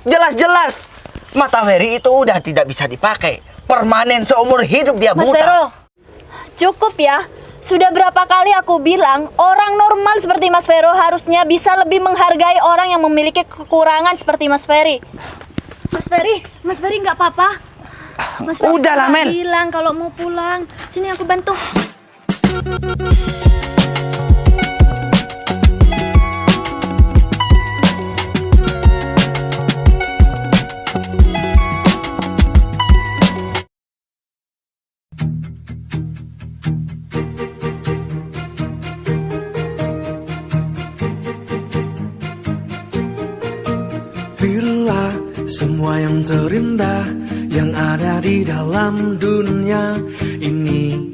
Jelas-jelas mata Ferry itu udah tidak bisa dipakai. Permanen seumur hidup dia Mas buta. Vero, cukup ya. Sudah berapa kali aku bilang, orang normal seperti Mas Vero harusnya bisa lebih menghargai orang yang memiliki kekurangan seperti Mas Ferry. Mas Ferry nggak apa-apa. Mas Ferry Udah lah, Men. bilang kalau mau pulang. Sini aku bantu. Bila semua yang terindah yang ada di dalam dunia ini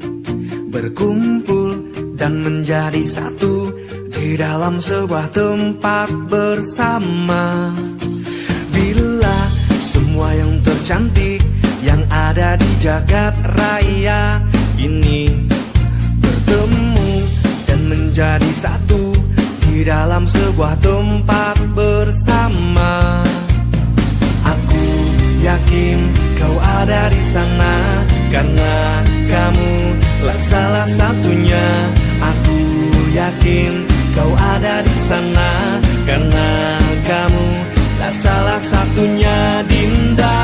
berkumpul dan menjadi satu di dalam sebuah tempat bersama. Bila semua yang tercantik yang ada di jagat raya ini bertemu dan menjadi satu di dalam sebuah tempat bersama. Aku yakin kau ada di sana karena kamu lah salah satunya. Aku yakin kau ada di sana karena kamu lah salah satunya, Dinda.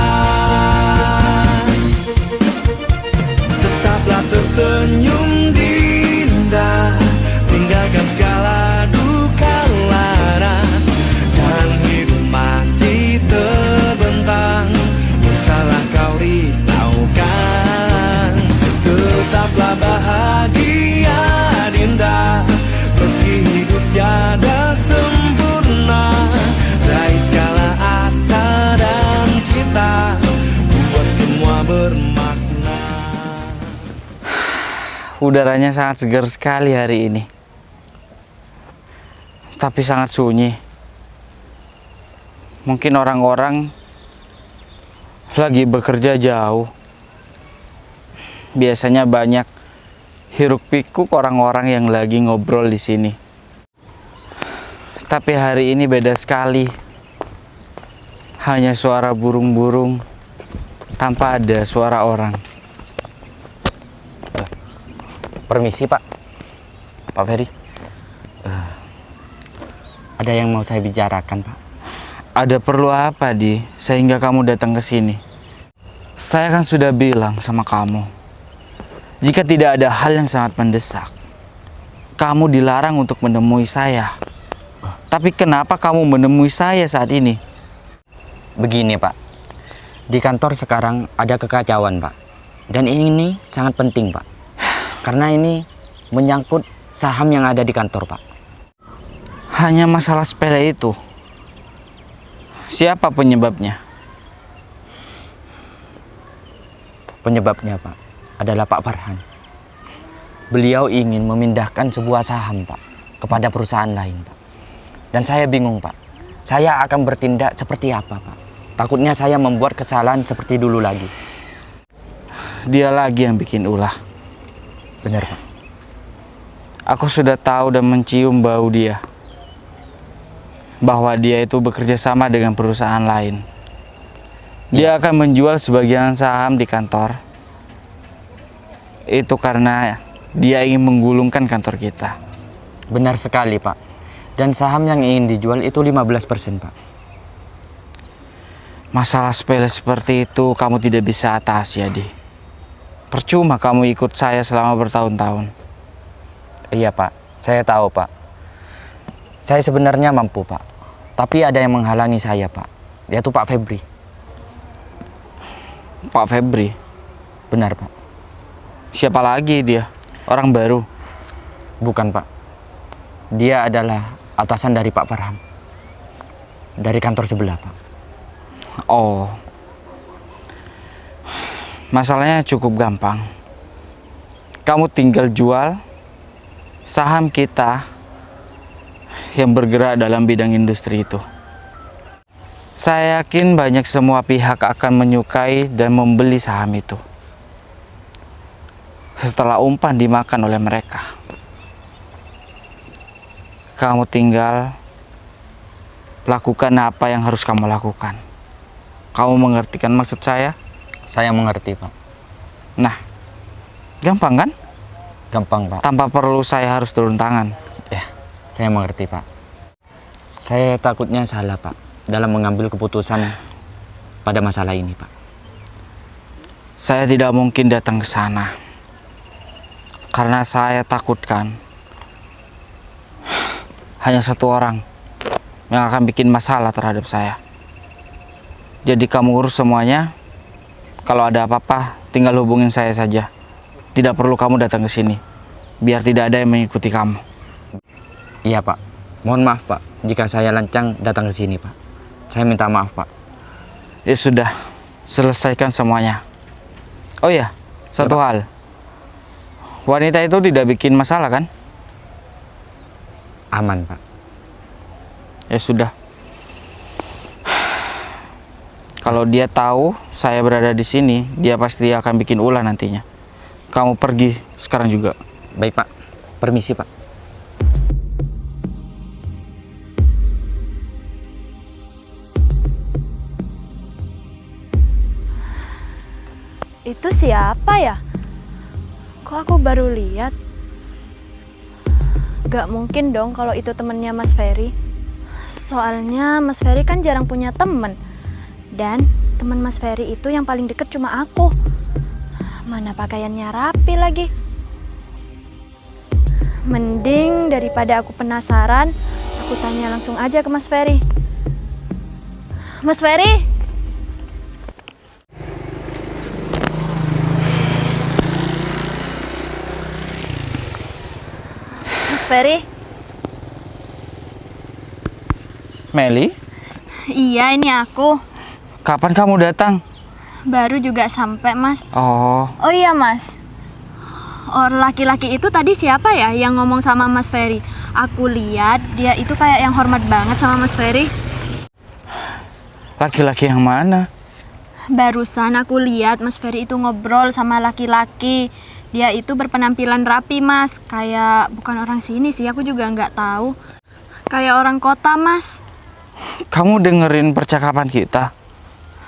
Tetaplah tersenyum, Dinda. Tinggalkan segala duka lara dan hidup masih terbentang. Usahlah kau risaukan. Tetaplah bahagia, Dinda. Meski hidup tiada sempurna, raih segala asa dan cita, buat semua bermakna. Udaranya sangat segar sekali hari ini, tapi sangat sunyi. Mungkin orang-orang lagi bekerja jauh. Biasanya banyak hiruk pikuk orang-orang yang lagi ngobrol di sini. Tapi hari ini beda sekali. Hanya suara burung-burung tanpa ada suara orang. Permisi Pak Ferry, ada yang mau saya bicarakan Pak. Ada perlu apa, Di, sehingga kamu datang ke sini? Saya kan sudah bilang sama kamu, jika tidak ada hal yang sangat mendesak, kamu dilarang untuk menemui saya. Tapi kenapa kamu menemui saya saat ini? Begini Pak, di kantor sekarang ada kekacauan Pak, dan ini sangat penting Pak, karena ini menyangkut saham yang ada di kantor Pak. Hanya masalah sepele itu. Siapa penyebabnya? Penyebabnya Pak adalah Pak Farhan. Beliau ingin memindahkan sebuah saham Pak kepada perusahaan lain Pak. Dan saya bingung Pak, saya akan bertindak seperti apa Pak? Takutnya saya membuat kesalahan seperti dulu lagi. Dia lagi yang bikin ulah. Benar Pak. Aku sudah tahu dan mencium bau dia, bahwa dia itu bekerja sama dengan perusahaan lain. Dia akan menjual sebagian saham di kantor. Itu karena dia ingin menggulungkan kantor kita. Benar sekali Pak. Dan saham yang ingin dijual itu 15% Pak. Masalah sepele seperti itu kamu tidak bisa atasi, Adi. Percuma kamu ikut saya selama bertahun-tahun. Iya Pak, saya tahu Pak. Saya sebenarnya mampu Pak, tapi ada yang menghalangi saya Pak, yaitu Pak Febri. Pak Febri? Benar Pak. Siapa lagi dia? Orang baru? Bukan Pak. Dia adalah atasan dari Pak Farhan, dari kantor sebelah Pak. Oh, masalahnya cukup gampang. Kamu tinggal jual saham kita yang bergerak dalam bidang industri itu. Saya yakin banyak semua pihak akan menyukai dan membeli saham itu setelah umpan dimakan oleh mereka. Kamu tinggal lakukan apa yang harus kamu lakukan. Kamu mengerti kan maksud saya? Saya mengerti, Pak. Nah, gampang kan? Gampang, Pak. Tanpa perlu saya harus turun tangan. Ya, saya mengerti, Pak. Saya takutnya salah, Pak, dalam mengambil keputusan pada masalah ini, Pak. Saya tidak mungkin datang ke sana. Karena saya takutkan hanya satu orang yang akan bikin masalah terhadap saya. Jadi kamu urus semuanya. Kalau ada apa-apa, tinggal hubungin saya saja. Tidak perlu kamu datang ke sini, biar tidak ada yang mengikuti kamu. Iya, Pak. Mohon maaf, Pak, jika saya lancang datang ke sini, Pak. Saya minta maaf, Pak. Ya sudah, selesaikan semuanya. Oh ya, satu hal. Wanita itu tidak bikin masalah kan? Aman, Pak. Ya sudah. Kalau dia tahu saya berada di sini, dia pasti akan bikin ulah nantinya. Kamu pergi sekarang juga. Baik, Pak. Permisi, Pak. Itu siapa ya? Kok aku baru lihat? Gak mungkin dong kalau itu temennya Mas Ferry. Soalnya Mas Ferry kan jarang punya temen. Dan teman Mas Ferry itu yang paling deket cuma aku. Mana pakaiannya rapi lagi. Mending daripada aku penasaran, aku tanya langsung aja ke Mas Ferry. Mas Ferry? Mas Ferry? Meli, Iya, ini aku. kapan kamu datang? Baru juga sampai, Mas. Oh, Oh iya, Mas. Orang laki-laki itu tadi siapa ya yang ngomong sama Mas Ferry? Aku lihat dia itu kayak yang hormat banget sama Mas Ferry. laki-laki yang mana? Barusan aku lihat Mas Ferry itu ngobrol sama laki-laki. Dia itu berpenampilan rapi, Mas. Kayak bukan orang sini sih, aku juga nggak tahu. Kayak orang kota, Mas. Kamu dengerin percakapan kita?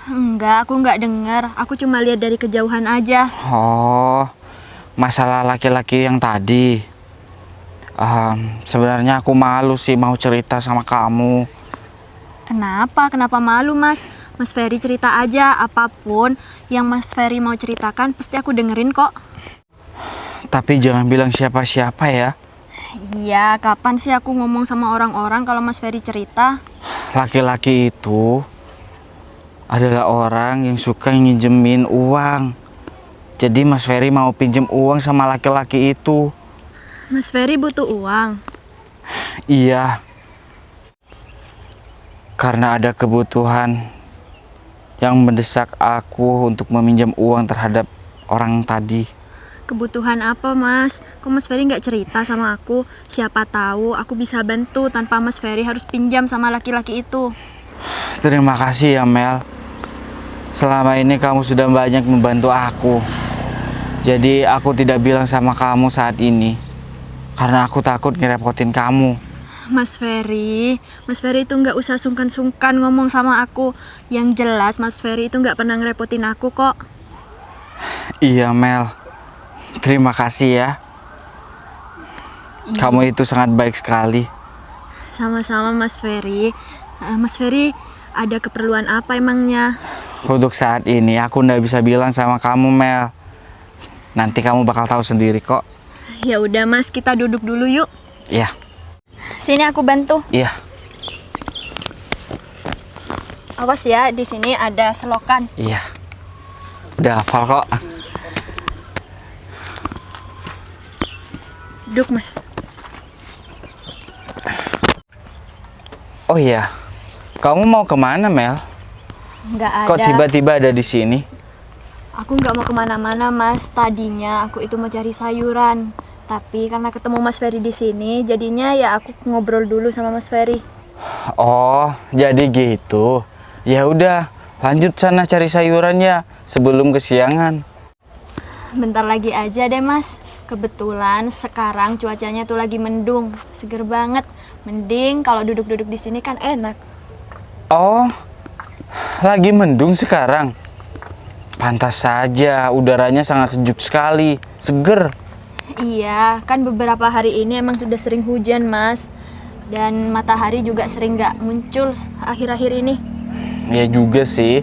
Enggak, aku nggak dengar. Aku cuma lihat dari kejauhan aja. Oh, masalah laki-laki yang tadi. Sebenarnya aku malu sih mau cerita sama kamu. Kenapa? Kenapa malu, Mas? Mas Ferry cerita aja, apapun yang Mas Ferry mau ceritakan pasti aku dengerin kok. Tapi jangan bilang siapa-siapa ya. Iya, kapan sih aku ngomong sama orang-orang kalau Mas Ferry cerita? Laki-laki itu adalah orang yang suka nginjemin uang. Jadi Mas Ferry mau pinjem uang sama laki-laki itu. Mas Ferry butuh uang. Iya. Karena ada kebutuhan yang mendesak aku untuk meminjam uang terhadap orang tadi. Kebutuhan apa, Mas? Kok Mas Ferry nggak cerita sama aku? Siapa tahu aku bisa bantu tanpa Mas Ferry harus pinjam sama laki-laki itu. Terima kasih ya Mel. Selama ini kamu sudah banyak membantu aku. Jadi aku tidak bilang sama kamu saat ini karena aku takut ngerepotin kamu. Mas Ferry itu nggak usah sungkan-sungkan ngomong sama aku. Yang jelas Mas Ferry itu nggak pernah ngerepotin aku kok. Iya Mel. Terima kasih ya. Iya. Kamu itu sangat baik sekali. Sama-sama Mas Ferry. Mas Ferry ada keperluan apa emangnya? Untuk saat ini aku nggak bisa bilang sama kamu Mel. Nanti kamu bakal tahu sendiri kok. Ya udah Mas, kita duduk dulu yuk. Iya. Sini aku bantu. Iya. Awas ya, di sini ada selokan. Iya. Udah hafal kok. Duduk Mas. Oh iya. Kamu mau kemana Mel? Nggak ada. Kok tiba-tiba ada di sini? Aku nggak mau kemana-mana Mas. Tadinya aku itu mau cari sayuran. Tapi karena ketemu Mas Ferry di sini, jadinya ya aku ngobrol dulu sama Mas Ferry. Oh, jadi gitu. Ya udah, lanjut sana cari sayurannya sebelum kesiangan. Bentar lagi aja deh Mas. Kebetulan sekarang cuacanya tuh lagi mendung, seger banget. Mending kalau duduk-duduk di sini kan enak. Oh, lagi mendung sekarang. Pantas saja, udaranya sangat sejuk sekali, seger. Iya, kan beberapa hari ini emang sudah sering hujan, Mas. Dan matahari juga sering nggak muncul akhir-akhir ini. Ya juga sih,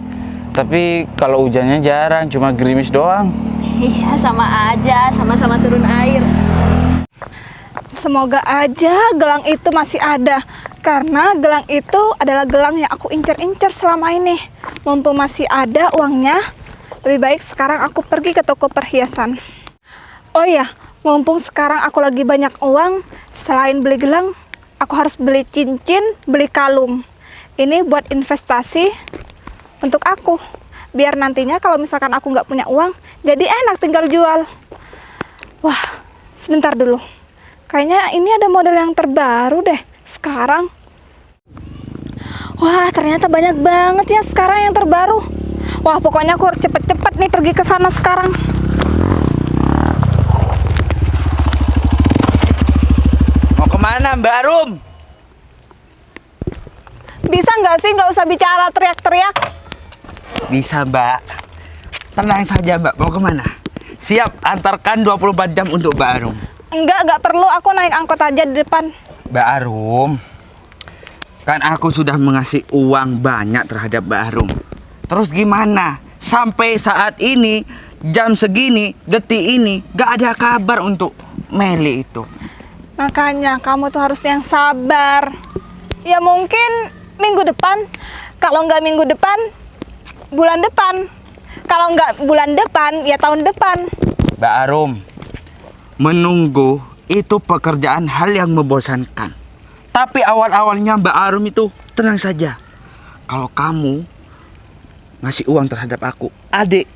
tapi kalau hujannya jarang, cuma gerimis doang. Iya, sama aja, sama-sama turun air. Semoga aja gelang itu masih ada. Karena gelang itu adalah gelang yang aku incer-incer selama ini. Mumpung masih ada uangnya, lebih baik sekarang aku pergi ke toko perhiasan. Oh iya, mumpung sekarang aku lagi banyak uang, selain beli gelang, aku harus beli cincin, beli kalung. Ini buat investasi untuk aku. Biar nantinya kalau misalkan aku nggak punya uang, jadi enak tinggal jual. Wah, sebentar dulu. Kayaknya ini ada model yang terbaru deh sekarang. Wah, ternyata banyak banget ya sekarang yang terbaru. Wah, pokoknya aku harus cepet-cepet nih pergi ke sana sekarang. Mau kemana Mbak Rum? Bisa nggak sih nggak usah bicara teriak-teriak? Bisa Mbak. Tenang saja Mbak, mau kemana? Siap, antarkan 24 jam untuk Mbak Arum. Nggak perlu, aku naik angkot aja di depan. Mbak Arum, kan aku sudah mengasih uang banyak terhadap Mbak Arum. Terus gimana? Sampai saat ini, jam segini, detik ini, gak ada kabar untuk Meli itu. Makanya kamu tuh harus yang sabar. Ya mungkin minggu depan. Kalau nggak minggu depan, bulan depan. Kalau nggak bulan depan, ya tahun depan. Mbak Arum, menunggu itu pekerjaan hal yang membosankan. Tapi awal-awalnya Mbak Arum itu tenang saja. Kalau kamu ngasih uang terhadap aku, adik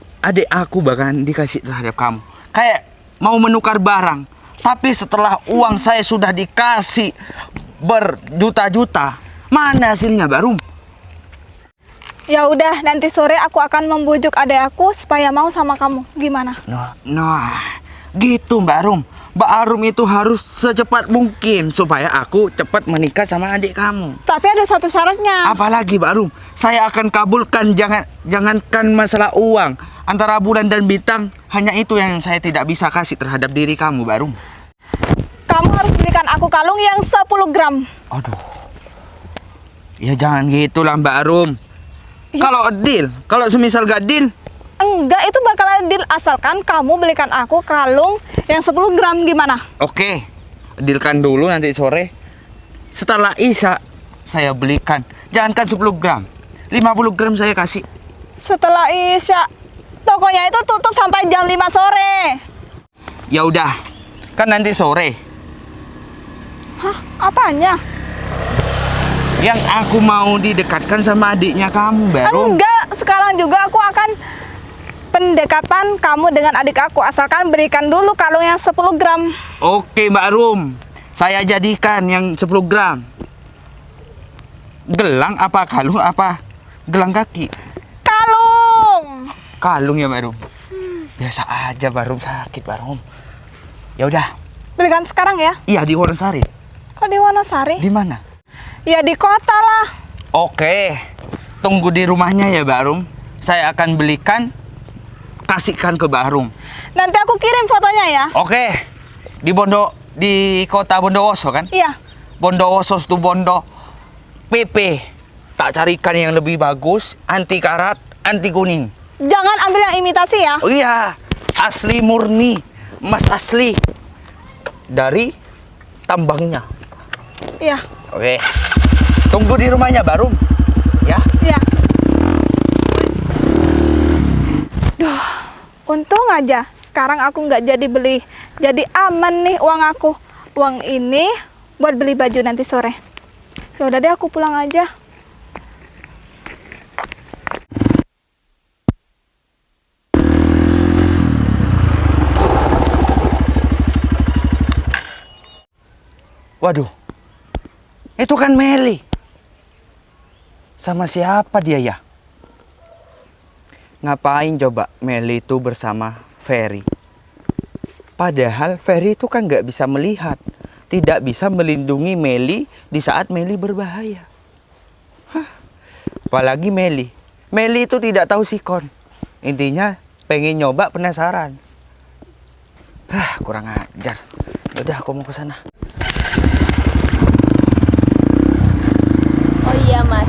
aku bahkan dikasih terhadap kamu. Kayak mau menukar barang. Tapi setelah uang saya sudah dikasih berjuta-juta, mana hasilnya Mbak Arum? Ya udah, nanti sore aku akan membujuk adik aku supaya mau sama kamu. Gimana? Nah, gitu Mbak Arum. Mbak Arum itu harus secepat mungkin supaya aku cepat menikah sama adik kamu. Tapi ada satu syaratnya. Apalagi Mbak Arum, saya akan kabulkan, jangankan masalah uang. Antara bulan dan bintang, hanya itu yang saya tidak bisa kasih terhadap diri kamu Mbak Arum. Kamu harus belikan aku kalung yang 10 gram. Aduh. Ya jangan gitulah Mbak Arum. Ya. Kalau deal, kalau semisal gak deal, Enggak, itu bakalan deal asalkan kamu belikan aku kalung yang 10 gram. Gimana? oke. Dealkan dulu nanti sore. Setelah Isya, saya belikan. Jangankan 10 gram, 50 gram saya kasih. Setelah Isya, tokonya itu tutup sampai jam 5 sore. Ya udah, kan nanti sore. Hah? Apanya? Yang aku mau didekatkan sama adiknya kamu, Mbak Rum. Enggak, sekarang juga aku akan pendekatan kamu dengan adik aku. Asalkan berikan dulu kalung yang 10 gram. Oke, Mbak Rum. Saya jadikan yang 10 gram. Gelang apa kalung apa gelang kaki? Kalung. Kalung ya, Mbak Rum. Biasa aja, Mbak Rum, sakit, Mbak Rum. Ya udah. Belikan sekarang ya. Iya, di Wonosari. Kok di Wonosari? Di mana? Ya di kota lah. Oke. Tunggu di rumahnya ya, Mbak Rum. Saya akan belikan, kasihkan ke Mbak Rum. Nanti aku kirim fotonya ya. Oke. Di kota Bondowoso kan? Iya. Bondowoso itu Bondo PP. Tak carikan yang lebih bagus, anti karat, anti kuning. Jangan ambil yang imitasi ya. Oh iya, asli murni, emas asli dari tambangnya. Iya. Oke. Tunggu di rumahnya Barum. Ya. Iya. Duh, untung aja sekarang aku nggak jadi beli. Jadi aman nih uang aku. Uang ini buat beli baju nanti sore. Ya udah deh, aku pulang aja. Waduh. Itu kan Meli. Sama siapa dia ya? Ngapain coba Meli itu bersama Ferry? Padahal Ferry itu kan nggak bisa melihat, tidak bisa melindungi Meli di saat Meli berbahaya. Hah. Apalagi Meli Meli itu tidak tahu sikon. Intinya pengen nyoba, penasaran. Kurang ajar. Udah, aku mau ke sana. Oh iya Mas,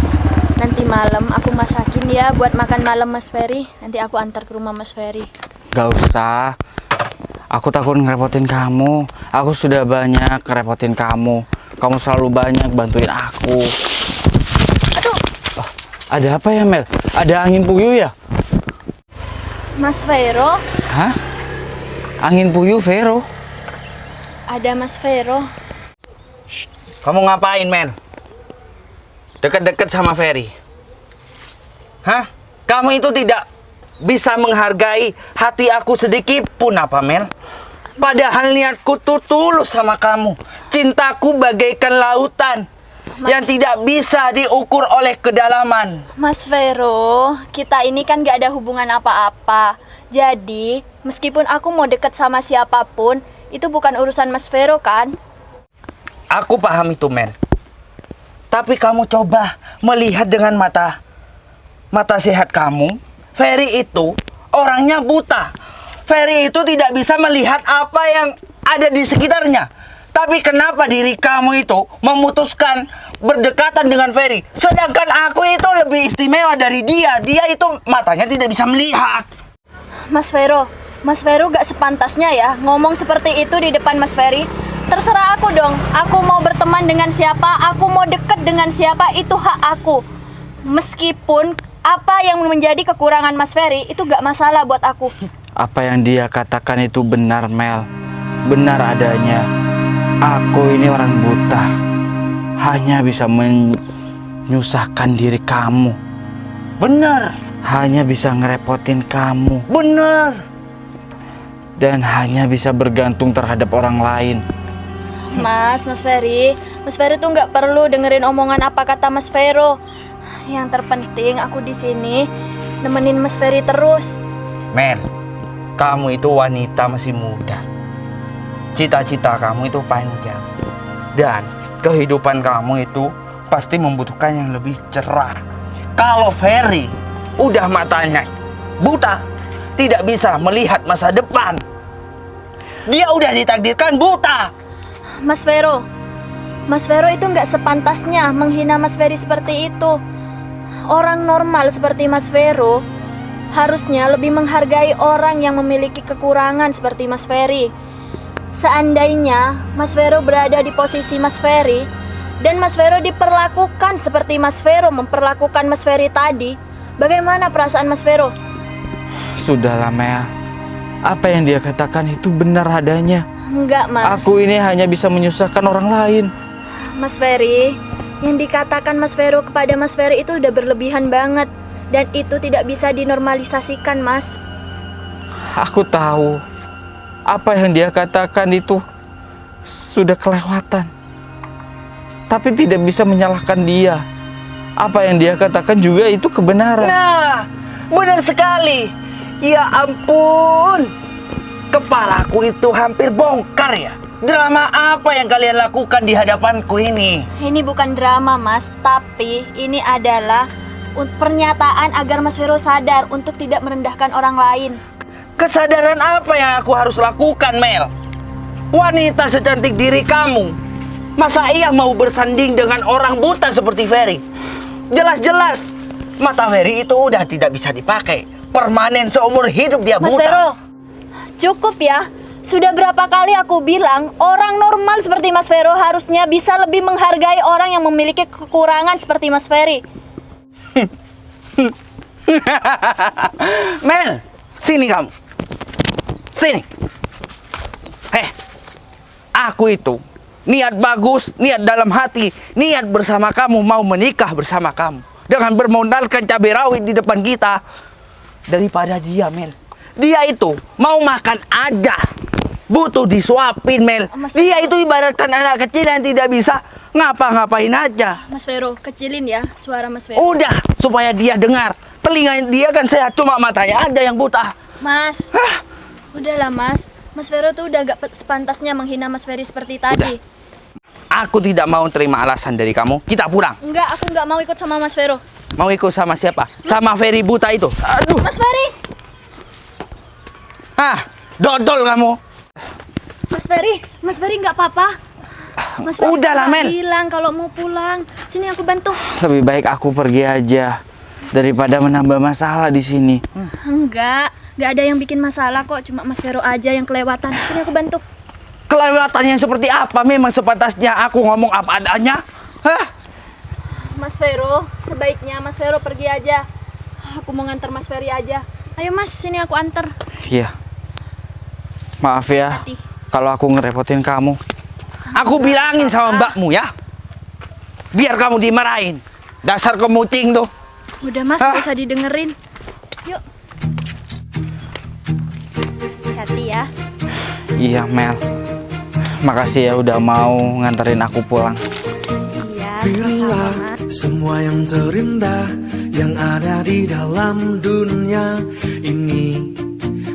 nanti malam aku masakin ya buat makan malam Mas Ferry. Nanti aku antar ke rumah Mas Ferry. Gak usah. Aku takut ngerepotin kamu. Aku sudah banyak ngerepotin kamu. Kamu selalu banyak bantuin aku. Aduh, Ada apa ya, Mel? Ada angin puyuh ya? Mas Vero, Hah? Angin puyuh, Vero? ada Mas Vero. Kamu ngapain, Mel? Deket-deket sama Ferry. Hah? Kamu itu tidak bisa menghargai hati aku sedikit pun apa, Mel? Padahal niatku tuh tulus sama kamu. Cintaku bagaikan lautan yang tidak bisa diukur oleh kedalaman. Mas Vero, kita ini kan gak ada hubungan apa-apa. Jadi, meskipun aku mau deket sama siapapun, itu bukan urusan Mas Vero kan? Aku paham itu, Mel. Tapi kamu coba melihat dengan mata sehat kamu. Ferry itu orangnya buta. Ferry itu tidak bisa melihat apa yang ada di sekitarnya. Tapi kenapa diri kamu itu memutuskan berdekatan dengan Ferry? Sedangkan aku itu lebih istimewa dari dia. Dia itu matanya tidak bisa melihat. Mas Vero gak sepantasnya ya ngomong seperti itu di depan Mas Ferry. Terserah aku dong, aku mau berteman dengan siapa, aku mau deket dengan siapa, itu hak aku. Meskipun apa yang menjadi kekurangan Mas Ferry itu gak masalah buat aku. Apa yang dia katakan itu benar, Mel. Benar adanya. Aku ini orang buta. Hanya bisa menyusahkan diri kamu. Benar. Hanya bisa ngerepotin kamu. Benar. Dan hanya bisa bergantung terhadap orang lain. Mas Ferry tuh nggak perlu dengerin omongan apa kata Mas Vero. Yang terpenting aku di sini nemenin Mas Ferry terus. Mel, kamu itu wanita masih muda. Cita-cita kamu itu panjang. Dan kehidupan kamu itu pasti membutuhkan yang lebih cerah. Kalau Ferry udah matanya buta, tidak bisa melihat masa depan. Dia udah ditakdirkan buta. Mas Vero itu nggak sepantasnya menghina Mas Ferry seperti itu. Orang normal seperti Mas Vero harusnya lebih menghargai orang yang memiliki kekurangan seperti Mas Ferry. Seandainya Mas Vero berada di posisi Mas Ferry dan Mas Vero diperlakukan seperti Mas Vero memperlakukan Mas Ferry tadi, bagaimana perasaan Mas Vero? Sudahlah, Mel. Apa yang dia katakan itu benar adanya. Enggak, Mas. Aku ini hanya bisa menyusahkan orang lain. Mas Ferry, yang dikatakan Mas Vero kepada Mas Ferry itu udah berlebihan banget. Dan itu tidak bisa dinormalisasikan, Mas. Aku tahu apa yang dia katakan itu sudah kelewatan. Tapi tidak bisa menyalahkan dia. Apa yang dia katakan juga itu kebenaran. Nah, benar sekali. Ya ampun, kepalaku itu hampir bongkar ya. Drama apa yang kalian lakukan di hadapanku ini? Ini bukan drama, Mas, tapi ini adalah pernyataan agar Mas Vero sadar untuk tidak merendahkan orang lain. Kesadaran apa yang aku harus lakukan, Mel? Wanita secantik diri kamu, masa iya mau bersanding dengan orang buta seperti Ferry? Jelas-jelas mata Ferry itu udah tidak bisa dipakai. Permanen seumur hidup dia buta. Mas Vero, cukup ya. Sudah berapa kali aku bilang, orang normal seperti Mas Vero harusnya bisa lebih menghargai orang yang memiliki kekurangan seperti Mas Ferry. Mel, sini kamu. Sini. Aku itu niat bagus, niat dalam hati, niat bersama kamu, mau menikah bersama kamu. Dengan bermodalkan cabai rawit di depan kita. Daripada dia, Mel. Dia itu mau makan aja butuh disuapin, Mel. Dia itu ibaratkan anak kecil yang tidak bisa ngapa-ngapain aja. Mas Vero, kecilin ya suara Mas Vero. Udah, supaya dia dengar. Telinga dia kan sehat, cuma matanya aja yang buta. Mas, udahlah Mas. Mas Vero tuh udah gak sepantasnya menghina Mas Ferry seperti tadi. Aku tidak mau terima alasan dari kamu. Kita pulang. Enggak, aku nggak mau ikut sama Mas Vero. Mau ikut sama siapa? Sama Ferry buta itu. Aduh. Mas Ferry, Ah, dodol kamu. Mas Ferry nggak apa-apa. Mas Ferry Udahlah, nggak Mel. bilang kalau mau pulang. Sini aku bantu. Lebih baik aku pergi aja daripada menambah masalah di sini. Nggak ada yang bikin masalah kok. Cuma Mas Vero aja yang kelewatan. Sini aku bantu. Kelewatan yang seperti apa? Memang sepantasnya aku ngomong apa adanya. Hah? Mas Vero, sebaiknya Mas Vero pergi aja. Aku mau nganter Mas Ferry aja. Ayo Mas, sini aku anter. Iya. Maaf ya Hati. kalau aku ngerepotin kamu. Aku bilangin sama mbakmu ya. Biar kamu dimarahin. Dasar kemucing tuh. Udah Mas, Ah. gak usah didengerin. Yuk. Hati ya. Iya Mel. Makasih ya udah mau nganterin aku pulang. Iya, Bila sama-sama. semua yang terindah yang ada di dalam dunia ini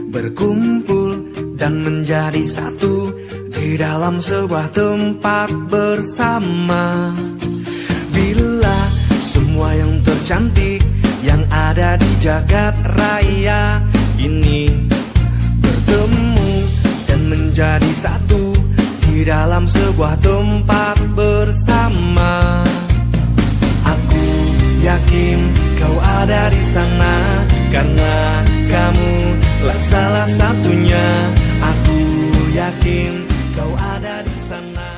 berkumpul dan menjadi satu di dalam sebuah tempat bersama. Bila semua yang tercantik yang ada di jagat raya ini bertemu dan menjadi satu di dalam sebuah tempat bersama. Aku yakin kau ada di sana karena kamu lah salah satunya. Aku yakin kau ada di sana.